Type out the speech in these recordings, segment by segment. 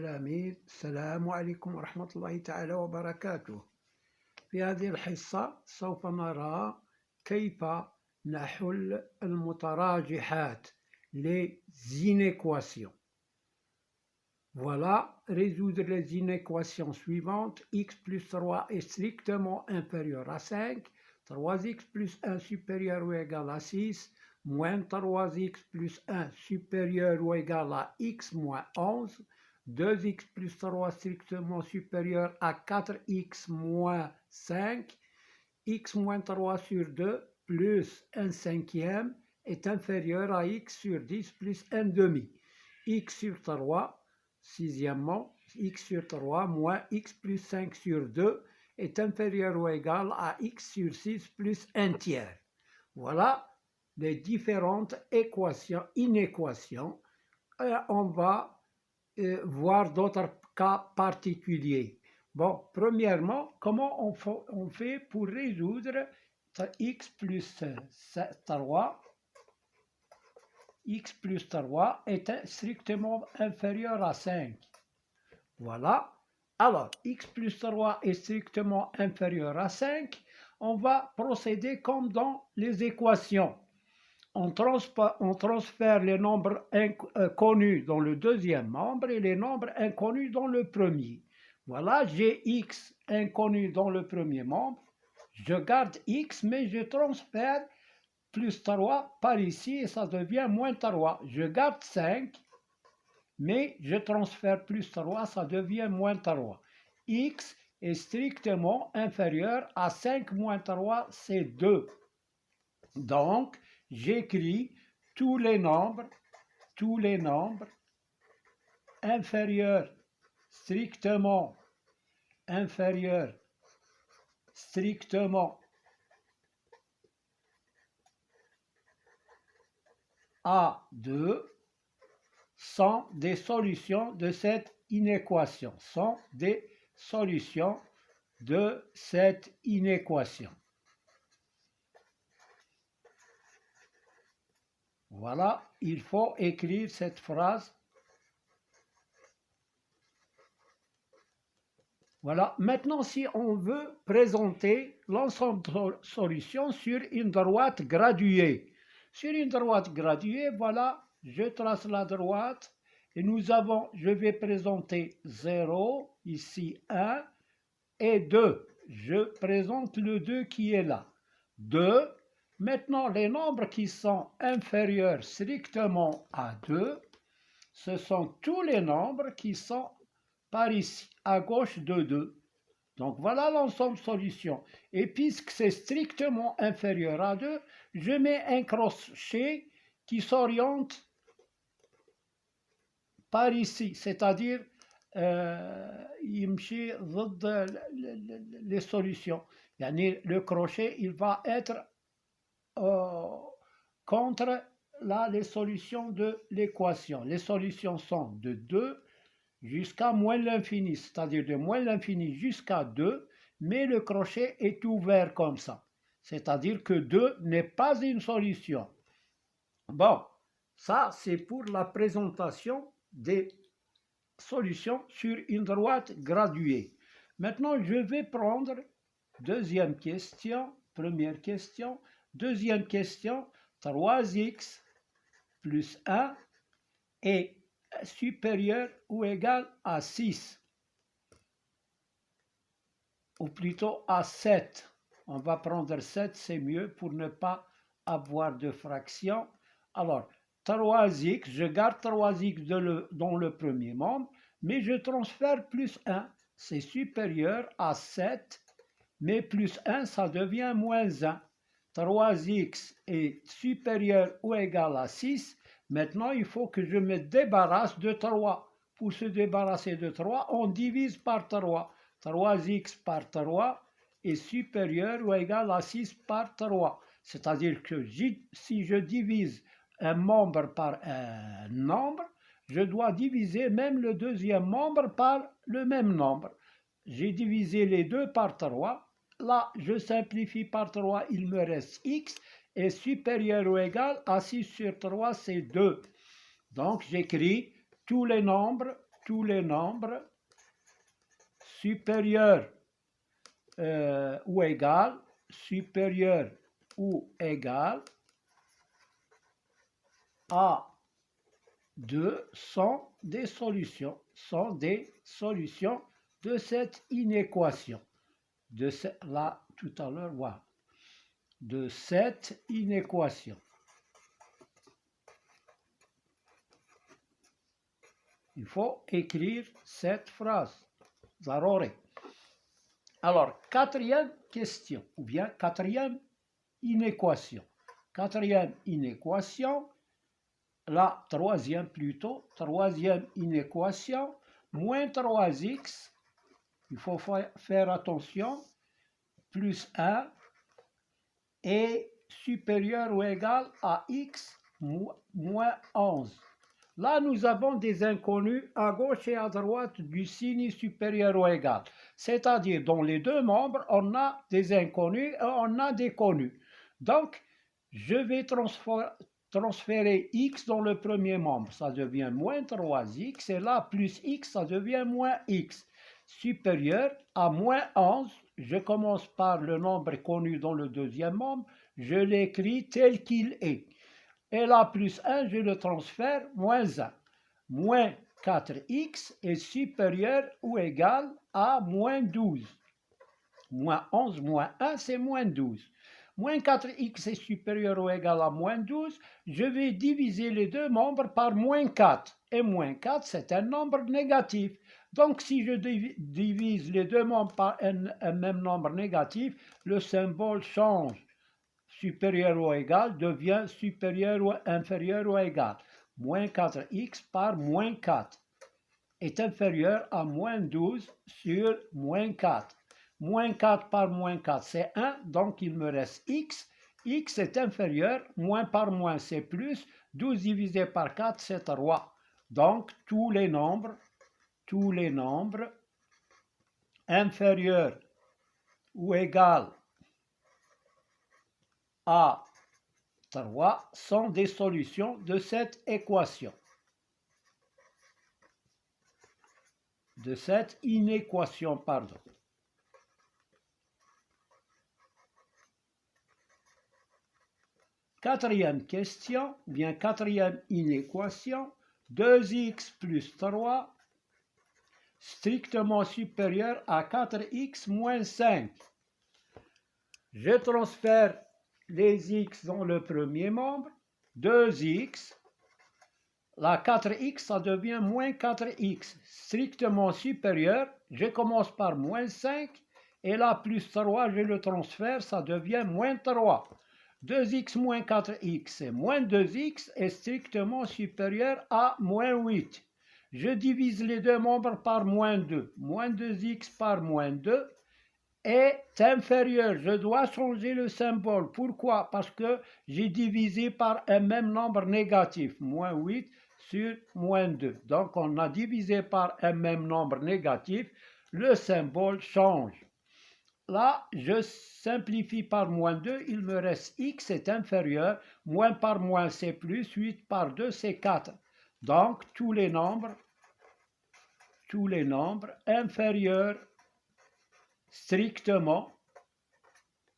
التلاميذ، السلام عليكم ورحمة الله تعالى وبركاته. في هذه الحصة سوف نرى كيف نحل المتراجحات les inéquations. Voilà, résoudre les inéquations suivantes. X plus 3 est strictement inférieur à 5, 3x plus 1 supérieur ou égal à 6, moins 3x plus 1 supérieur ou égal à x moins 11, 2x plus 3 strictement supérieur à 4x moins 5, x moins 3 sur 2 plus 1 cinquième est inférieur à x sur 10 plus 1 demi. X sur 3, sixièmement, x sur 3 moins x plus 5 sur 2 est inférieur ou égal à x sur 6 plus 1 tiers. Voilà les différentes inéquations. On va voir d'autres cas particuliers. Bon, premièrement, comment on fait pour résoudre x plus 3 est strictement inférieur à 5. Voilà. Alors, x plus 3 est strictement inférieur à 5. On va procéder comme dans les équations. On transfère les nombres connus dans le deuxième membre et les nombres inconnus dans le premier. Voilà, j'ai x inconnu dans le premier membre. Je garde x, mais je transfère plus 3 par ici et ça devient moins 3. Je garde 5, mais je transfère plus 3, ça devient moins 3. X est strictement inférieur à 5 moins 3, c'est 2. Donc, j'écris tous les nombres inférieurs, strictement à 2 sont des solutions de cette inéquation. Voilà, il faut écrire cette phrase. Voilà, maintenant si on veut présenter l'ensemble de solutions sur une droite graduée. Sur une droite graduée, voilà, je trace la droite et je vais présenter 0, ici 1 et 2. Je présente le 2 qui est là. 2. Maintenant, les nombres qui sont inférieurs strictement à 2, ce sont tous les nombres qui sont par ici, à gauche de 2. Donc voilà l'ensemble solution. Et puisque c'est strictement inférieur à 2, je mets un crochet qui s'oriente par ici, c'est-à-dire يمشي ضد les solutions. Le crochet, il va être contre les solutions de l'équation. Les solutions sont de 2 jusqu'à moins l'infini, c'est-à-dire de moins l'infini jusqu'à 2, mais le crochet est ouvert comme ça. C'est-à-dire que 2 n'est pas une solution. Bon, ça c'est pour la présentation des solutions sur une droite graduée. Maintenant, je vais prendre deuxième question, première question, deuxième question, 3x plus 1 est supérieur ou égal à 6, ou plutôt à 7. On va prendre 7, c'est mieux pour ne pas avoir de fraction. Alors, 3x, je garde 3x dans le premier membre, mais je transfère plus 1. C'est supérieur à 7, mais plus 1, ça devient moins 1. 3x est supérieur ou égal à 6. Maintenant, il faut que je me débarrasse de 3. Pour se débarrasser de 3, on divise par 3. 3x par 3 est supérieur ou égal à 6 par 3. C'est-à-dire que si je divise un membre par un nombre, je dois diviser même le deuxième membre par le même nombre. J'ai divisé les deux par 3. Là, je simplifie par 3, il me reste x est supérieur ou égal à 6 sur 3, c'est 2. Donc, j'écris tous les nombres tous les nombres supérieurs ou égal à 2 sont des solutions de cette inéquation. Là, tout à l'heure, voilà, de cette inéquation. Il faut écrire cette phrase. Zarori. Alors, quatrième question, ou bien quatrième inéquation. Quatrième inéquation, la troisième plutôt, troisième inéquation, moins 3x, il faut faire attention, plus 1 est supérieur ou égal à x moins 11. Là, nous avons des inconnus à gauche et à droite du signe supérieur ou égal. C'est-à-dire, dans les deux membres, on a des inconnus et on a des connus. Donc, je vais transférer x dans le premier membre. Ça devient moins 3x. Et là, plus x, ça devient moins x. Supérieur à moins 11. Je commence par le nombre connu dans le deuxième membre. Je l'écris tel qu'il est. Et là, plus 1, je le transfère, moins 1. Moins 4x est supérieur ou égal à moins 12. Moins 11, moins 1, c'est moins 12. Moins 4x est supérieur ou égal à moins 12. Je vais diviser les deux membres par moins 4. Et moins 4, c'est un nombre négatif. Donc, si je divise les deux membres par un même nombre négatif, le symbole change. Supérieur ou égal devient supérieur ou inférieur ou égal. Moins 4x par moins 4 est inférieur à moins 12 sur moins 4. Moins 4 par moins 4, c'est 1, donc il me reste x. X est inférieur, moins par moins, c'est plus. 12 divisé par 4, c'est 3. Donc, tous les nombres inférieurs ou égal à 3 sont des solutions de cette équation, de cette inéquation, pardon. Quatrième question, bien quatrième inéquation, 2x plus 3 strictement supérieur à 4x moins 5. Je transfère les x dans le premier membre, 2x, la 4x, ça devient moins 4x, strictement supérieur, je commence par moins 5, et là, plus 3, je le transfère, ça devient moins 3. 2x moins 4x, c'est moins 2x, est strictement supérieur à moins 8. Je divise les deux membres par moins 2, moins 2x par moins 2, est inférieur. Je dois changer le symbole. Pourquoi? Parce que j'ai divisé par un même nombre négatif, moins 8 sur moins 2. Donc, on a divisé par un même nombre négatif, le symbole change. Là, je simplifie par moins 2, il me reste x est inférieur, moins par moins c'est plus, 8 par 2 c'est 4. Donc, tous les nombres inférieurs strictement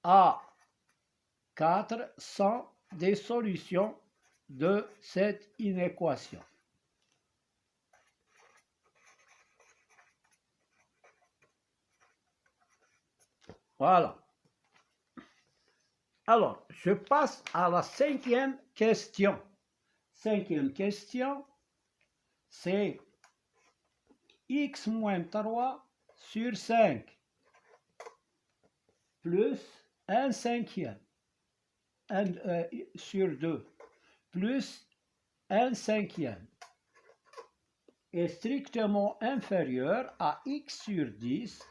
à 4 sont des solutions de cette inéquation. Voilà. Alors, je passe à la cinquième question. Cinquième question, c'est x moins 3 sur 5 plus 1 cinquième sur 2 plus 1 cinquième est strictement inférieur à x sur 10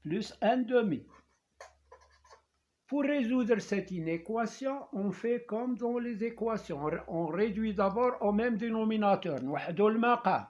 plus 1 demi. Pour résoudre cette inéquation, on fait comme dans les équations. On réduit d'abord au même dénominateur. نوحدوا المقام.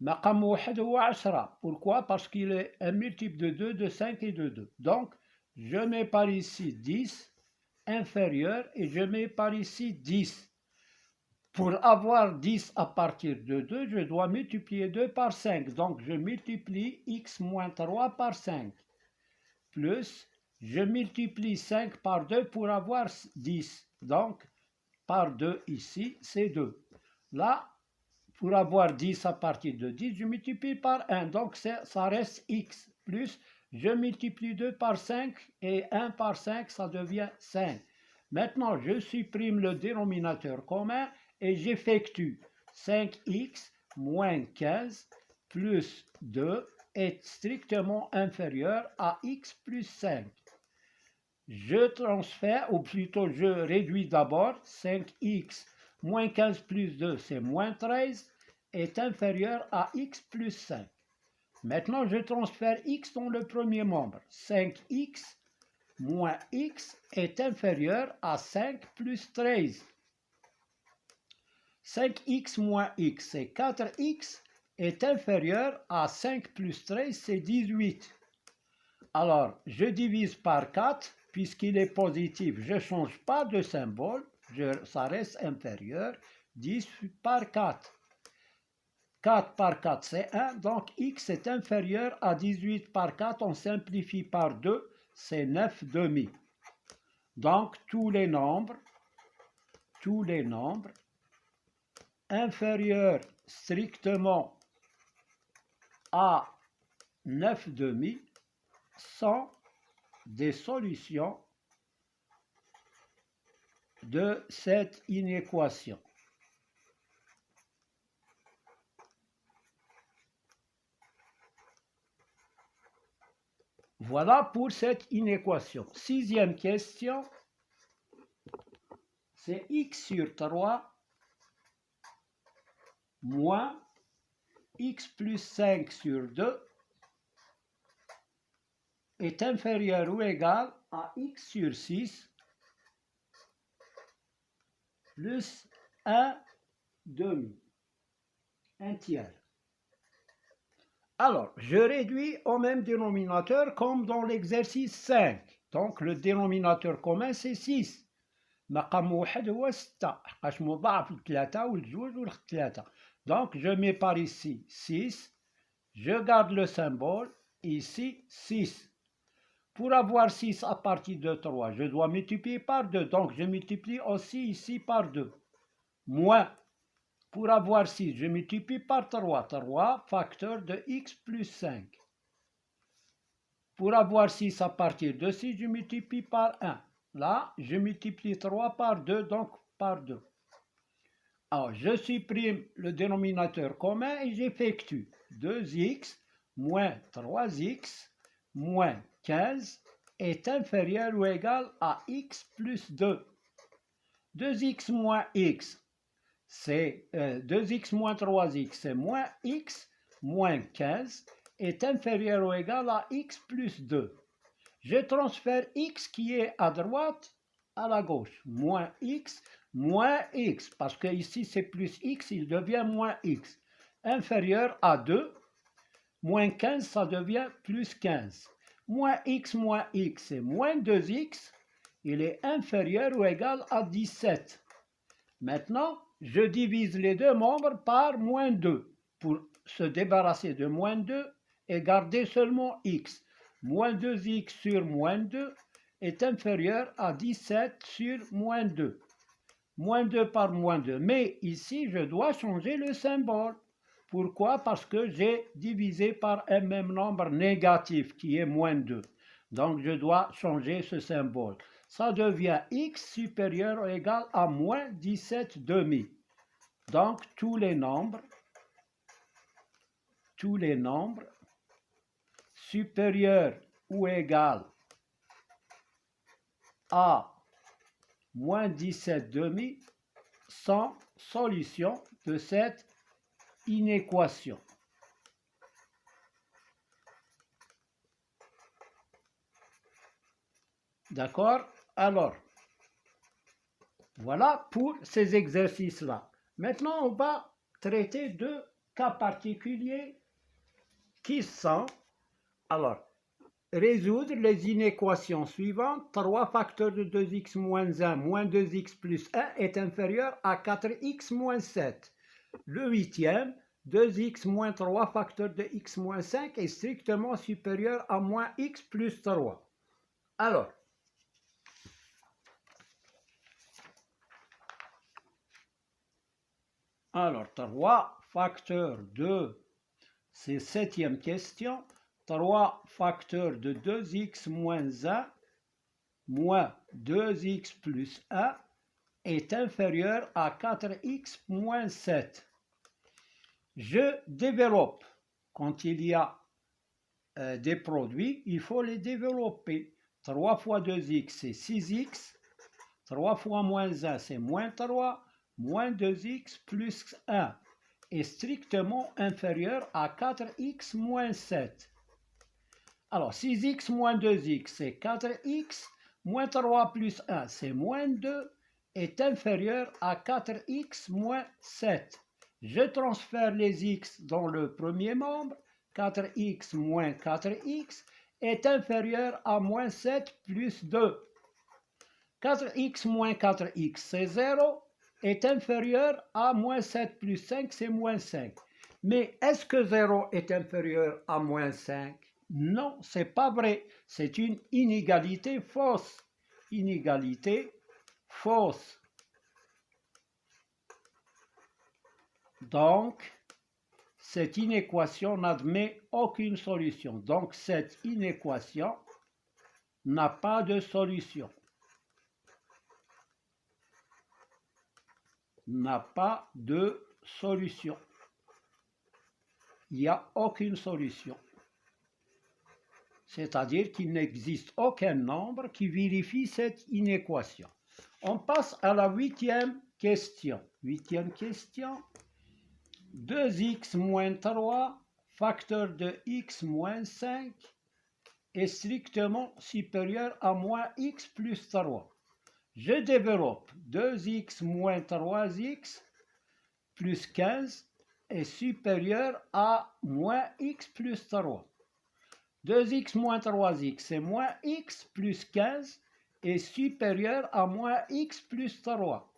مقام واحد هو 10. Pourquoi? Parce qu'il est un multiple de 2, de 5 et de 2. Donc, je mets par ici 10 inférieur et je mets par ici 10. Pour avoir 10 à partir de 2, je dois multiplier 2 par 5. Donc, je multiplie x moins 3 par 5. Plus, je multiplie 5 par 2 pour avoir 10. Donc, par 2 ici, c'est 2. Là, pour avoir 10 à partir de 10, je multiplie par 1. Donc, ça reste x. Plus, je multiplie 2 par 5 et 1 par 5, ça devient 5. Maintenant, je supprime le dénominateur commun et j'effectue 5x moins 15 plus 2 est strictement inférieur à x plus 5. Je transfère, ou plutôt je réduis d'abord 5x moins 15 plus 2, c'est moins 13, est inférieur à x plus 5. Maintenant, je transfère x dans le premier membre. 5x moins x est inférieur à 5 plus 13. 5x moins x, c'est 4x, est inférieur à 5 plus 13, c'est 18. Alors, je divise par 4, puisqu'il est positif, je ne change pas de symbole, ça reste inférieur, 10 par 4. 4 par 4, c'est 1, donc x est inférieur à 18 par 4, on simplifie par 2, c'est 9 demi. Donc, tous les nombres inférieurs strictement à 9 demi sont des solutions de cette inéquation. Voilà pour cette inéquation. Sixième question, c'est x sur 3 moins x plus 5 sur 2 est inférieur ou égal à x sur 6 plus 1 demi, 1 tiers. Alors, je réduis au même dénominateur comme dans l'exercice 5. Donc, le dénominateur commun, c'est 6. مقام واحد هو 6 حقاش مضاعف ل3 والجوج والثلاثة. Donc, je mets par ici 6. Je garde le symbole. Ici, 6. Pour avoir 6 à partir de 3, je dois multiplier par 2. Donc, je multiplie aussi ici par 2. Moins. Pour avoir 6, je multiplie par 3. 3 facteur de x plus 5. Pour avoir 6 à partir de 6, je multiplie par 1. Là, je multiplie 3 par 2, donc par 2. Alors, je supprime le dénominateur commun et j'effectue 2x moins 3x moins 15 est inférieur ou égal à x plus 2. 2x moins x, c'est 2x moins 3x, c'est moins x moins 15 est inférieur ou égal à x plus 2. Je transfère x qui est à droite à la gauche. Moins x, parce que ici c'est plus x, il devient moins x. Inférieur à 2, moins 15, ça devient plus 15. Moins x, c'est moins 2x, il est inférieur ou égal à 17. Maintenant, je divise les deux membres par moins 2 pour se débarrasser de moins 2 et garder seulement x. Moins 2x sur moins 2 est inférieur à 17 sur moins 2. Moins 2 par moins 2. Mais ici, je dois changer le symbole. Pourquoi? Parce que j'ai divisé par un même nombre négatif qui est moins 2. Donc, je dois changer ce symbole. Ça devient x supérieur ou égal à moins 17 demi. Donc, tous les nombres supérieurs ou égal à moins 17 demi sont solutions de cette inéquation. D'accord? Alors, voilà pour ces exercices-là. Maintenant, on va traiter deux cas particuliers qui sont, alors, résoudre les inéquations suivantes. 3 facteurs de 2x moins 1 moins 2x plus 1 est inférieur à 4x moins 7. Le huitième, 2x moins 3 facteur de x moins 5 est strictement supérieur à moins x plus 3. Alors, Alors, 3 facteurs de, c'est septième question, 3 facteurs de 2x moins 1 moins 2x plus 1 est inférieur à 4x moins 7. Je développe. Quand il y a des produits, il faut les développer. 3 fois 2x, c'est 6x. 3 fois moins 1, c'est moins 3. Moins 2x plus 1 est strictement inférieur à 4x moins 7. Alors, 6x moins 2x, c'est 4x, moins 3 plus 1, c'est moins 2, est inférieur à 4x moins 7. Je transfère les x dans le premier membre, 4x moins 4x est inférieur à moins 7 plus 2. 4x moins 4x, c'est 0. Est inférieur à moins 7 plus 5, c'est moins 5. Mais est-ce que 0 est inférieur à moins 5? Non, c'est pas vrai. C'est une inégalité fausse. Inégalité fausse. Donc, cette inéquation n'admet aucune solution. Donc, cette inéquation n'a pas de solution. N'a pas de solution. Il n'y a aucune solution. C'est-à-dire qu'il n'existe aucun nombre qui vérifie cette inéquation. On passe à la huitième question. Huitième question. 2x moins 3, facteur de x moins 5, est strictement supérieur à moins x plus 3. Je développe 2x moins 3x plus 15 est supérieur à moins x plus 3. 2x moins 3x, c'est moins x plus 15 est supérieur à moins x plus 3.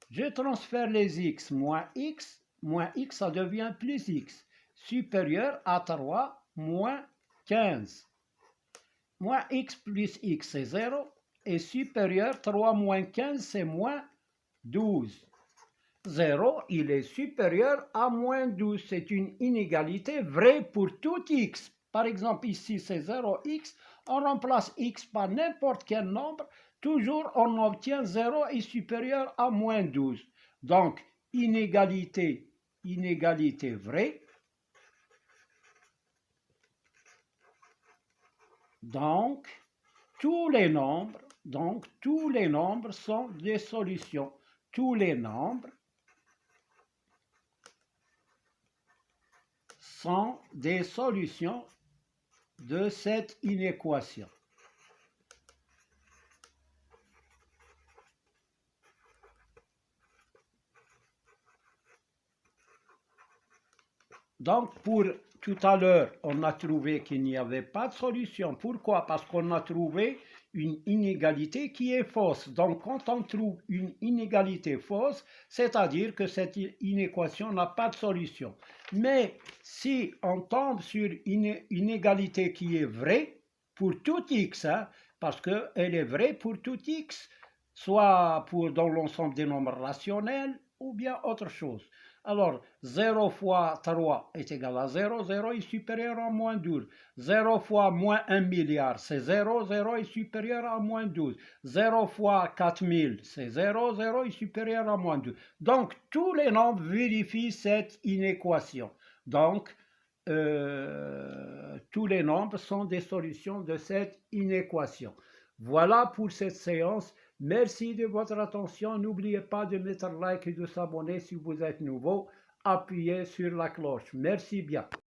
Je transfère les x, moins x, ça devient plus x, supérieur à 3, moins 15. Moins x plus x, c'est 0. Est supérieur, 3 moins 15, c'est moins 12. 0, il est supérieur à moins 12. C'est une inégalité vraie pour tout x. Par exemple, ici, c'est 0x. On remplace x par n'importe quel nombre. Toujours, on obtient 0 est supérieur à moins 12. Donc, inégalité vraie. Donc, tous les nombres sont des solutions. Tous les nombres sont des solutions de cette inéquation. Donc, pour tout à l'heure, on a trouvé qu'il n'y avait pas de solution. Pourquoi? Parce qu'on a trouvé une inégalité qui est fausse. Donc, quand on trouve une inégalité fausse, c'est-à-dire que cette inéquation n'a pas de solution. Mais si on tombe sur une inégalité qui est vraie pour tout x, parce qu'elle est vraie pour tout x, soit dans l'ensemble des nombres rationnels ou bien autre chose. Alors, 0 fois 3 est égal à 0, 0 est supérieur à moins 12. 0 fois moins 1 milliard, c'est 0, 0 est supérieur à moins 12. 0 fois 4000, c'est 0, 0 est supérieur à moins 12. Donc, tous les nombres vérifient cette inéquation. Donc, tous les nombres sont des solutions de cette inéquation. Voilà pour cette séance. Merci de votre attention. N'oubliez pas de mettre un like et de s'abonner si vous êtes nouveau. Appuyez sur la cloche. Merci bien.